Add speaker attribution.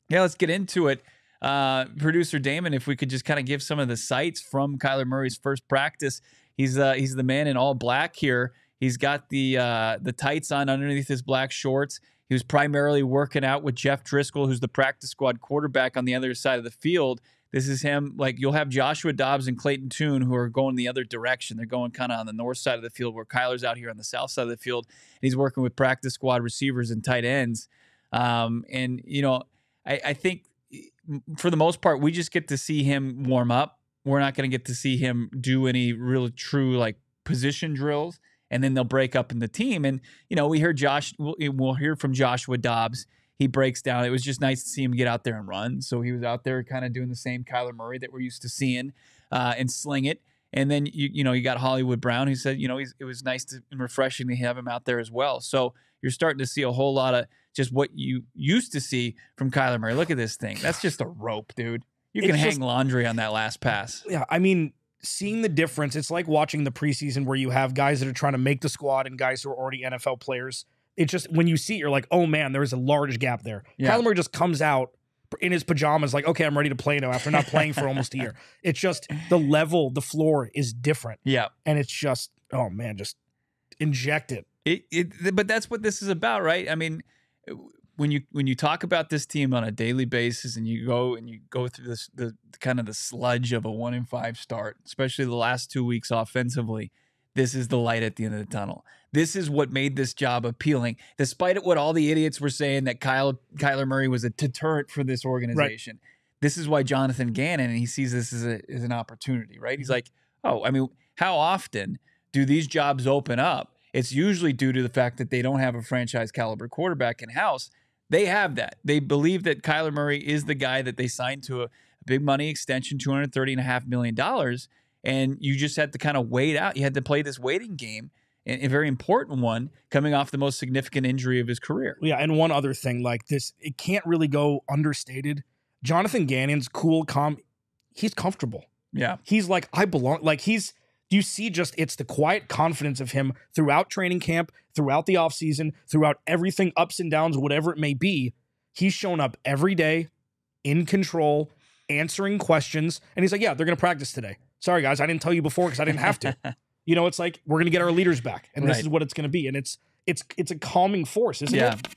Speaker 1: Yeah, let's get into it. Producer Damon, if we could just kind of give some of the sights from Kyler Murray's first practice. He's the man in all black here. He's got the tights on underneath his black shorts. He was primarily working out with Jeff Driscoll, who's the practice squad quarterback on the other side of the field. This is him. Like, you'll have Joshua Dobbs and Clayton Tune who are going the other direction. They're going kind of on the north side of the field, where Kyler's out here on the south side of the field. And he's working with practice squad receivers and tight ends. And, you know, I think for the most part, we just get to see him warm up. We're not going to get to see him do any real true like position drills, and then they'll break up in the team. And, you know, we'll hear from Joshua Dobbs. He breaks down. It was just nice to see him get out there and run. So he was out there kind of doing the same Kyler Murray that we're used to seeing and sling it. And then, you got Hollywood Brown, who said, it was nice and refreshing to have him out there as well. So you're starting to see a whole lot of just what you used to see from Kyler Murray. Look at this thing. That's just a rope, dude. You can hang laundry on that last pass.
Speaker 2: Yeah, I mean, seeing the difference, it's like watching the preseason where you have guys that are trying to make the squad and guys who are already NFL players. It's just, when you see it, you're like, oh man, there's a large gap there. Yeah. Kyler Murray just comes out in his pajamas like, okay, I'm ready to play now after not playing for almost a year. It's just the floor is different.
Speaker 1: Yeah.
Speaker 2: And it's just, oh man, just inject it.
Speaker 1: But that's what this is about, right? I mean, when you talk about this team on a daily basis, and you go through the kind of the sludge of a 1-5 start, especially the last 2 weeks offensively, this is the light at the end of the tunnel. This is what made this job appealing, despite what all the idiots were saying that Kyler Murray was a deterrent for this organization. Right. This is why Jonathan Gannon, and he sees this as an opportunity, right? He's like, oh, I mean, how often do these jobs open up? It's usually due to the fact that they don't have a franchise caliber quarterback in house. They have that. They believe that Kyler Murray is the guy that they signed to a big money extension, $230.5 million. And you just had to kind of wait out. You had to play this waiting game, a very important one, coming off the most significant injury of his career.
Speaker 2: Yeah, and one other thing, like this, it can't really go understated. Jonathan Gannon's cool, calm. He's comfortable.
Speaker 1: Yeah.
Speaker 2: He's like, I belong. Like, you see it's the quiet confidence of him throughout training camp, throughout the offseason, throughout everything, ups and downs, whatever it may be. He's shown up every day, in control, answering questions. And he's like, yeah, they're going to practice today. Sorry, guys, I didn't tell you before because I didn't have to. It's like, we're going to get our leaders back. And this is what it's going to be. And it's a calming force, isn't it?